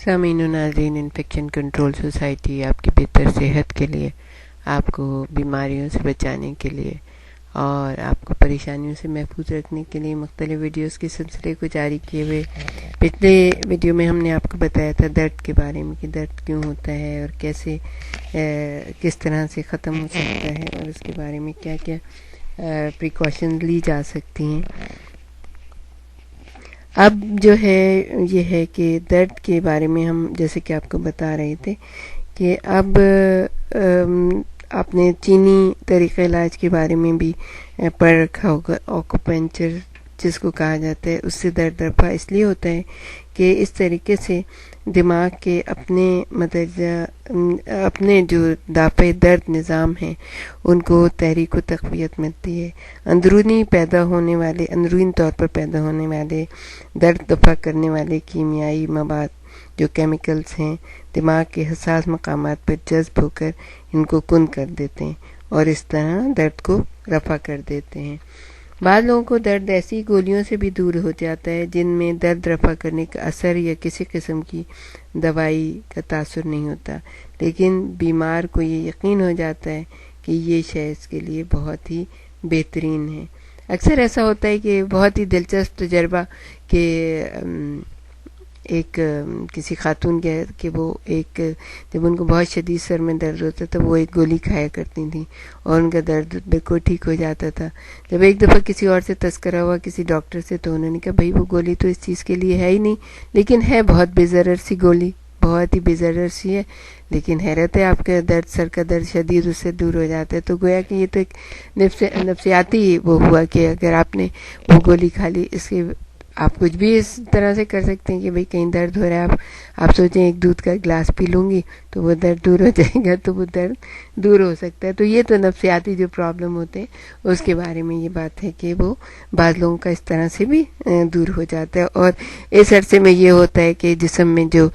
سامعین و ناظرین، انفیکشن کنٹرول سوسائٹی آپ کی بہتر صحت کے لیے، آپ کو بیماریوں سے بچانے کے لیے اور آپ کو پریشانیوں سے محفوظ رکھنے کے لیے مختلف ویڈیوز کے سلسلے کو جاری کیے ہوئے. پچھلے ویڈیو میں ہم نے آپ کو بتایا تھا درد کے بارے میں کہ درد کیوں ہوتا ہے اور کیسے کس طرح سے ختم ہو سکتا ہے اور اس کے بارے میں کیا کیا پریکاشن لی جا سکتی ہیں. اب جو ہے یہ ہے کہ درد کے بارے میں ہم جیسے کہ آپ کو بتا رہے تھے کہ اب آپ نے چینی طریقہ علاج کے بارے میں بھی پڑھ رکھا ہوگا. آکوپنچر جس کو کہا جاتا ہے، اس سے درد رفع اس لیے ہوتا ہے کہ اس طریقے سے دماغ کے اپنے جو دافع درد نظام ہیں ان کو تحریک و تقویت ملتی ہے. اندرونی طور پر پیدا ہونے والے درد دفع کرنے والے کیمیائی مواد جو کیمیکلز ہیں دماغ کے حساس مقامات پر جذب ہو کر ان کو کند کر دیتے ہیں اور اس طرح درد کو رفع کر دیتے ہیں. بعض لوگوں کو درد ایسی گولیوں سے بھی دور ہو جاتا ہے جن میں درد رفع کرنے کا اثر یا کسی قسم کی دوائی کا تاثر نہیں ہوتا، لیکن بیمار کو یہ یقین ہو جاتا ہے کہ یہ شے اس کے لیے بہت ہی بہترین ہے. اکثر ایسا ہوتا ہے کہ بہت ہی دلچسپ تجربہ کہ ایک کسی خاتون کے کہ وہ جب ان کو بہت شدید سر میں درد ہوتا تھا وہ ایک گولی کھایا کرتی تھیں اور ان کا درد بالکل ٹھیک ہو جاتا تھا. جب ایک دفعہ کسی اور سے تذکرہ ہوا کسی ڈاکٹر سے تو انہوں نے کہا بھائی وہ گولی تو اس چیز کے لیے ہے ہی نہیں، لیکن ہے بہت بے ضرر سی گولی، بہت ہی بے ضرر سی ہے، لیکن حیرت ہے آپ کا سر کا درد شدید اس سے دور ہو جاتا ہے. تو گویا کہ یہ تو ایک نفسیاتی وہ ہوا کہ اگر آپ نے وہ گولی کھا لی اس کے آپ کچھ بھی اس طرح سے کر سکتے ہیں کہ بھئی کہیں درد ہو رہا ہے آپ سوچیں ایک دودھ کا گلاس پی لوں گی تو وہ درد دور ہو جائے گا، تو وہ درد دور ہو سکتا ہے. تو یہ تو نفسیاتی جو پرابلم ہوتے ہیں اس کے بارے میں یہ بات ہے کہ وہ بعض لوگوں کا اس طرح سے بھی دور ہو جاتا ہے. اور اس عرصے میں یہ ہوتا ہے کہ جسم میں جو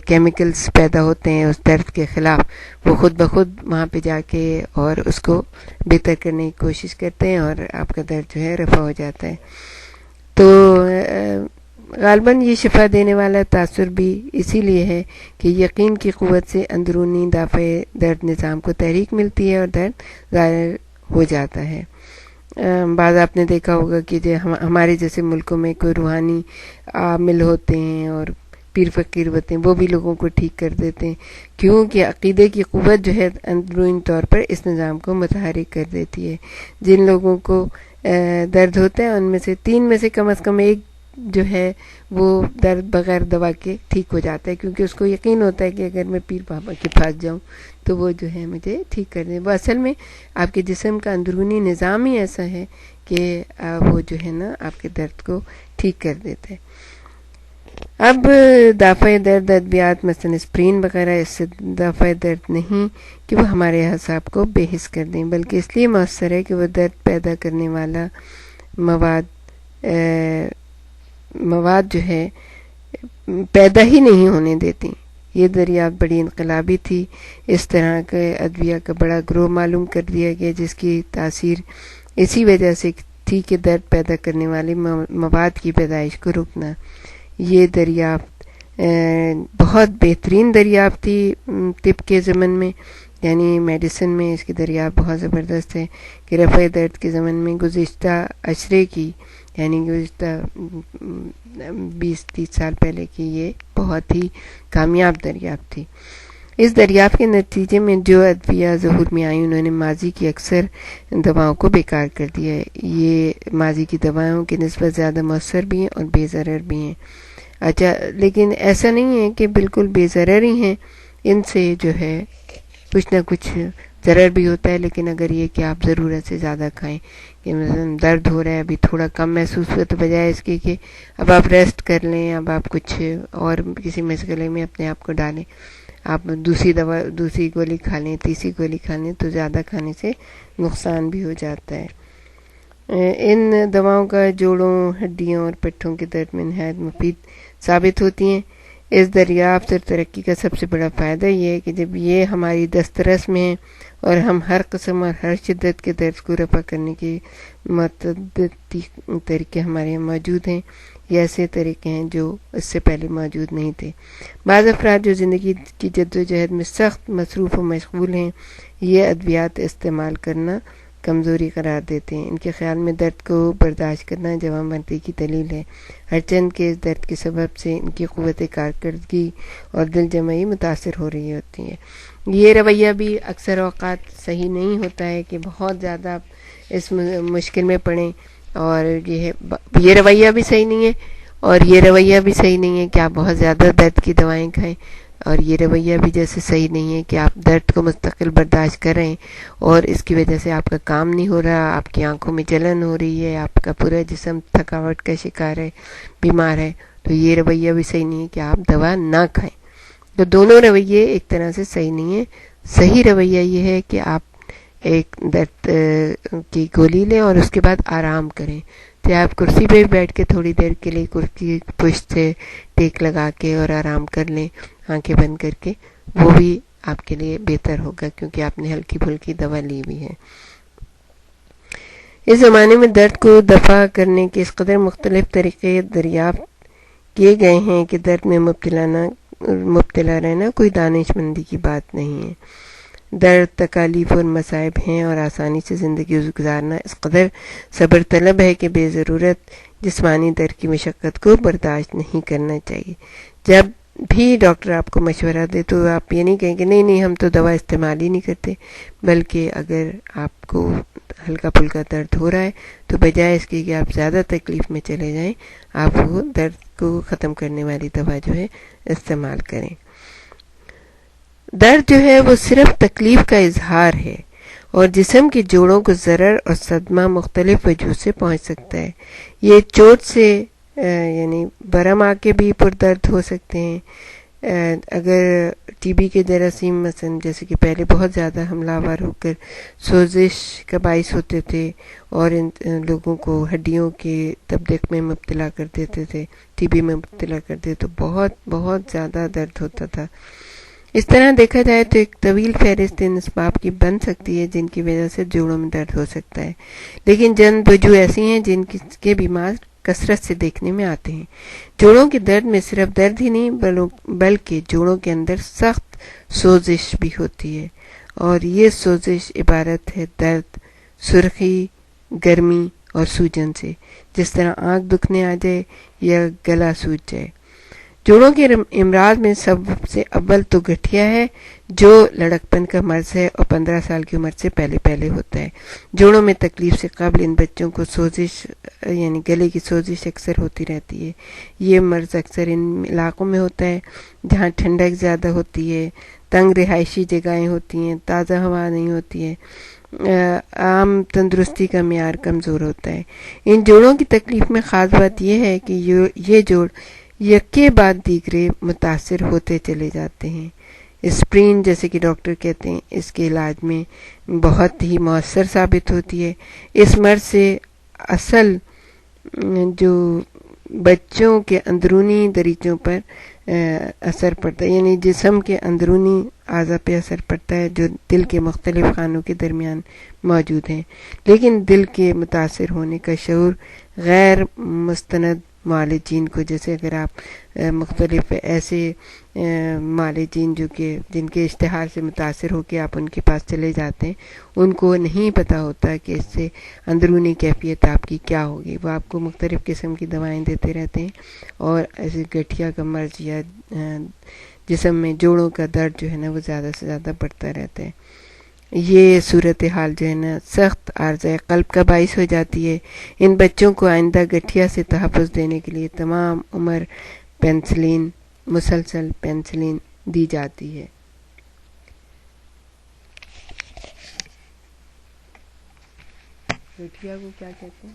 کیمیکلز پیدا ہوتے ہیں اس درد کے خلاف وہ خود بخود وہاں پہ جا کے اور اس کو بہتر کرنے کی کوشش کرتے ہیں اور آپ کا درد جو ہے رفع ہو جاتا ہے. تو غالباً یہ شفا دینے والا تاثر بھی اسی لیے ہے کہ یقین کی قوت سے اندرونی دافع درد نظام کو تحریک ملتی ہے اور درد ظاہر ہو جاتا ہے. بعض آپ نے دیکھا ہوگا کہ ہمارے جیسے ملکوں میں کوئی روحانی عامل ہوتے ہیں اور پیر فقیر ہوتے ہیں وہ بھی لوگوں کو ٹھیک کر دیتے ہیں، کیونکہ عقیدے کی قوت جو ہے اندرونی طور پر اس نظام کو متحرک کر دیتی ہے. جن لوگوں کو درد ہوتا ہے ان میں سے 3 میں سے کم از کم ایک جو ہے وہ درد بغیر دوا کے ٹھیک ہو جاتا ہے، کیونکہ اس کو یقین ہوتا ہے کہ اگر میں پیر بابا کے پاس جاؤں تو وہ جو ہے مجھے ٹھیک کر دیں. وہ اصل میں آپ کے جسم کا اندرونی نظام ہی ایسا ہے کہ وہ جو ہے نا آپ کے درد کو ٹھیک کر دیتا ہے. اب دافع درد ادویات مثلا اسپرین وغیرہ اس سے دافع درد نہیں کہ وہ ہمارے اعصاب کو بے حس کر دیں، بلکہ اس لیے مؤثر ہے کہ وہ درد پیدا کرنے والا مواد جو ہے پیدا ہی نہیں ہونے دیتی. یہ دریافت بڑی انقلابی تھی. اس طرح کے ادویہ کا بڑا گروہ معلوم کر دیا گیا جس کی تاثیر اسی وجہ سے تھی کہ درد پیدا کرنے والے مواد کی پیدائش کو روکنا. یہ دریافت بہت بہترین دریافت تھی طب کے ضمن میں، یعنی میڈیسن میں اس کی دریافت بہت زبردست ہے کہ رفع درد کے ضمن میں گزشتہ عشرے کی یعنی گزشتہ 20-30 سال پہلے کی یہ بہت ہی کامیاب دریافت تھی. اس دریافت کے نتیجے میں جو ادویہ ظہور میں آئی انہوں نے ماضی کی اکثر دواؤں کو بیکار کر دیا ہے. یہ ماضی کی دوائوں کی نسبت زیادہ مؤثر بھی ہیں اور بے ضرر بھی ہیں. اچھا، لیکن ایسا نہیں ہے کہ بالکل بے ضرر ہی ہیں، ان سے جو ہے کچھ نہ کچھ ضرر بھی ہوتا ہے. لیکن اگر یہ کہ آپ ضرورت سے زیادہ کھائیں کہ مثلا درد ہو رہا ہے ابھی تھوڑا کم محسوس ہوا تو بجائے اس کے کہ اب آپ ریسٹ کر لیں، اب آپ کچھ اور کسی مشغلے میں اپنے آپ کو ڈالیں، آپ دوسری گولی کھا لیں، تیسری گولی کھا لیں، تو زیادہ کھانے سے نقصان بھی ہو جاتا ہے. ان دواؤں کا جوڑوں، ہڈیوں اور پٹھوں کے درد میں نہایت مفید ثابت ہوتی ہیں. اس دریافت اور ترقی کا سب سے بڑا فائدہ یہ ہے کہ جب یہ ہماری دسترس میں ہے اور ہم ہر قسم اور ہر شدت کے درد کو رفع کرنے کے متعدد طریقے ہمارے یہاں موجود ہیں، یہ ایسے طریقے ہیں جو اس سے پہلے موجود نہیں تھے۔ بعض افراد جو زندگی کی جد و جہد میں سخت مصروف و مشغول ہیں، یہ ادویات استعمال کرنا کمزوری قرار دیتے ہیں۔ ان کے خیال میں درد کو برداشت کرنا جوان مردی کی دلیل ہے، ہرچند کہ اس درد کے سبب سے ان کی قوت کارکردگی اور دل جمعی متاثر ہو رہی ہوتی ہے۔ یہ رویہ بھی اکثر اوقات صحیح نہیں ہوتا ہے کہ بہت زیادہ آپ اس مشکل میں پڑیں، اور یہ رویہ بھی صحیح نہیں ہے، اور یہ رویہ بھی صحیح نہیں ہے کہ آپ بہت زیادہ درد کی دوائیں کھائیں، اور یہ رویہ بھی جیسے صحیح نہیں ہے کہ آپ درد کو مستقل برداشت کر رہے ہیں اور اس کی وجہ سے آپ کا کام نہیں ہو رہا، آپ کی آنکھوں میں جلن ہو رہی ہے، آپ کا پورا جسم تھکاوٹ کا شکار ہے، بیمار ہے، تو یہ رویہ بھی صحیح نہیں ہے کہ آپ دوا نہ کھائیں۔ تو دونوں رویے ایک طرح سے صحیح نہیں ہیں۔ صحیح رویہ یہ ہے کہ آپ ایک درد کی گولی لیں اور اس کے بعد آرام کریں، چاہے آپ کرسی پہ بیٹھ کے تھوڑی دیر کے لیے کرسی پشت سے ٹیک لگا کے اور آرام کر لیں آنکھیں بند کر کے، وہ بھی آپ کے لیے بہتر ہوگا کیونکہ آپ نے ہلکی پھلکی دوا لی بھی ہے۔ اس زمانے میں درد کو دفع کرنے کے اس قدر مختلف طریقے دریافت کیے گئے ہیں کہ درد میں مبتلا رہنا کوئی دانش مندی کی بات نہیں ہے۔ درد، تکالیف اور مصائب ہیں اور آسانی سے زندگی گزارنا اس قدر صبر طلب ہے کہ بے ضرورت جسمانی درد کی مشقت کو برداشت نہیں کرنا چاہیے۔ جب بھی ڈاکٹر آپ کو مشورہ دے تو آپ یہ نہیں کہیں کہ نہیں ہم تو دوا استعمال ہی نہیں کرتے، بلکہ اگر آپ کو ہلکا پھلکا درد ہو رہا ہے تو بجائے اس کی کہ آپ زیادہ تکلیف میں چلے جائیں، آپ وہ درد کو ختم کرنے والی دوا جو ہے استعمال کریں۔ درد جو ہے وہ صرف تکلیف کا اظہار ہے، اور جسم کے جوڑوں کو ضرر اور صدمہ مختلف وجوہ سے پہنچ سکتا ہے۔ یہ چوٹ سے یعنی برہم آ کے بھی پردرد ہو سکتے ہیں۔ اگر ٹی بی کے جراثیم مثلا جیسے کہ پہلے بہت زیادہ حملہ آور ہو کر سوزش کا باعث ہوتے تھے اور ان لوگوں کو ہڈیوں کے تبدیق میں مبتلا کر دیتے تھے، ٹی بی میں مبتلا کر دیتے تو بہت بہت زیادہ درد ہوتا تھا۔ اس طرح دیکھا جائے تو ایک طویل فہرست ان اسباب کی بن سکتی ہے جن کی وجہ سے جوڑوں میں درد ہو سکتا ہے، لیکن چند وجوہ ایسی ہیں جن کے بیمار کثرت سے دیکھنے میں آتے ہیں۔ جوڑوں کے درد میں صرف درد ہی نہیں بلکہ جوڑوں کے اندر سخت سوزش بھی ہوتی ہے، اور یہ سوزش عبارت ہے درد، سرخی، گرمی اور سوجن سے، جس طرح آنکھ دکھنے آ جائے یا گلا سوج جائے۔ جوڑوں کے امراض میں سب سے اول تو گٹھیا ہے جو لڑکپن کا مرض ہے اور 15 سال کی عمر سے پہلے ہوتا ہے۔ جوڑوں میں تکلیف سے قبل ان بچوں کو سوزش یعنی گلے کی سوزش اکثر ہوتی رہتی ہے۔ یہ مرض اکثر ان علاقوں میں ہوتا ہے جہاں ٹھنڈک زیادہ ہوتی ہے، تنگ رہائشی جگہیں ہوتی ہیں، تازہ ہوا نہیں ہوتی ہے، عام تندرستی کا معیار کمزور ہوتا ہے۔ ان جوڑوں کی تکلیف میں خاص بات یہ ہے کہ یہ جوڑ یکے بعد دیگرے متاثر ہوتے چلے جاتے ہیں۔ اسپرین جیسے کہ ڈاکٹر کہتے ہیں اس کے علاج میں بہت ہی مؤثر ثابت ہوتی ہے۔ اس مرض سے اصل جو بچوں کے اندرونی دریچوں پر اثر پڑتا ہے، یعنی جسم کے اندرونی اعضاء پہ اثر پڑتا ہے جو دل کے مختلف خانوں کے درمیان موجود ہیں، لیکن دل کے متاثر ہونے کا شعور غیر مستند معالجین کو، جیسے اگر آپ مختلف ایسے معالجین جن کے اشتہار سے متاثر ہو کے آپ ان کے پاس چلے جاتے ہیں، ان کو نہیں پتا ہوتا کہ اس سے اندرونی کیفیت آپ کی کیا ہوگی۔ وہ آپ کو مختلف قسم کی دوائیں دیتے رہتے ہیں اور ایسے گٹھیا کا مرض یا جسم میں جوڑوں کا درد جو ہے نا وہ زیادہ سے زیادہ بڑھتا رہتا ہے۔ یہ صورتحال جو ہے نا سخت عارضہ قلب کا باعث ہو جاتی ہے۔ ان بچوں کو آئندہ گٹھیا سے تحفظ دینے کے لیے تمام عمر مسلسل پینسلین دی جاتی ہے۔ گٹھیا کو کیا کہتے ہیں؟